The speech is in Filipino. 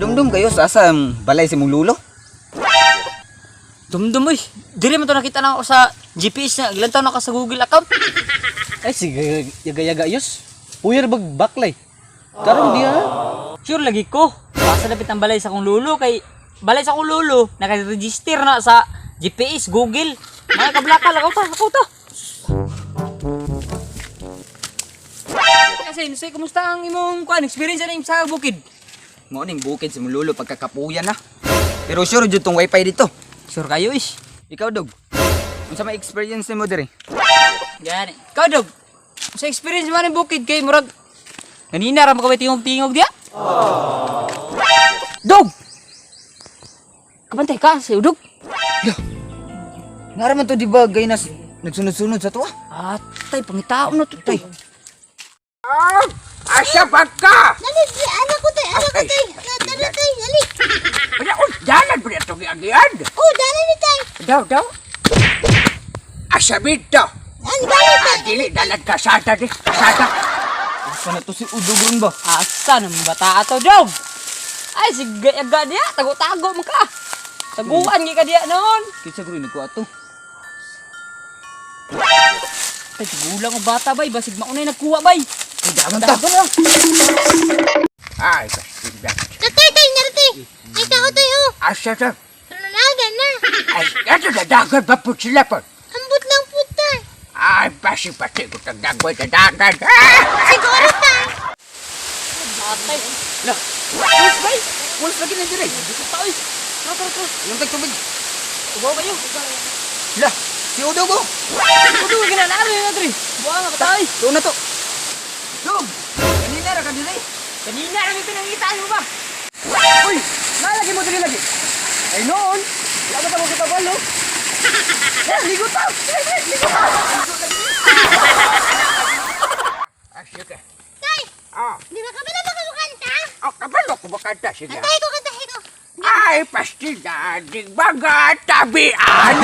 Kadumdum kayo sa asam balay si mong lulo. Dumdum oy. Diri man to nakita na ako sa GPS na glantaw na ka sa Google account. Ay, sige, yaga-yaga yus. Puyer bag baklay. Karon di ha? Sure lagi ko. Basta dapat ang balay sa kong lulo kay balay sa kong lulo naka-register na sa GPS Google. Mga kablaka lang ako ta. Kasi say kumusta ang imong experience na sa bukid? Mo ning bukid si mong lulo pagkakapuyan na. Pero sure jud tong wifi dito. Sure kayo is. Ikaw dog. Unsa may experience nimo diri? Gani. Ikaw dog. Sa experience man ng bukid kay murag kanina ra makaway tingog-tingog diya. Dog. Kabantay ka sa dog. Ngara man to di ba gay nas nagsunod-sunod sa tuwa? Atay pangitao na to tay. Asa pagka? Dali, anak ko tay. Dali tay, dali. Wala ko dalan pa ito giagian. Oh, dali ni tay. Daw. Asa bito? Ang dali tay. Dili dalan kasada di. Kasada. Asa na to si Udog ron ba? Asa ng bata ato dog? Ay sige aga diya, tago-tago man ka. Taguan gi ka diya noon. Kinsa guro nagkuha to? Ay gulang ang bata bay, basig maunay nagkuha bay. Ay daman ta. Ay, kasida. Tatay tay, narati. Ay kao tay oh. Asa ta? Nanagan na. Ay, ito na dagat ba po sila po? Ambot lang po tay. Ay, pasi-pasi ko tagdagoy sa dagat. Siguro tay. Atay. La. Puls bay. Puls lagi na dire. Dito ta oy. Tara. Yung tagtubig. Ubaw kayo. La. Si Udog oh. Udo ginanaro yun diri. Buha nga patay. Doon na to. Dog. Kanina ra ka dire. Kanina kami pinangitaan mo ba? Uy, nalagi mo diri lagi. Ay noon. Wala ba mo kita balo? Ligo ta. Ligo ta. Asa ka? Tay, Ah, di ba kabila ba kayo kanta? kabalo ko bakanta siya. Kantahin ko. Ay, pasti na, di baga tabian.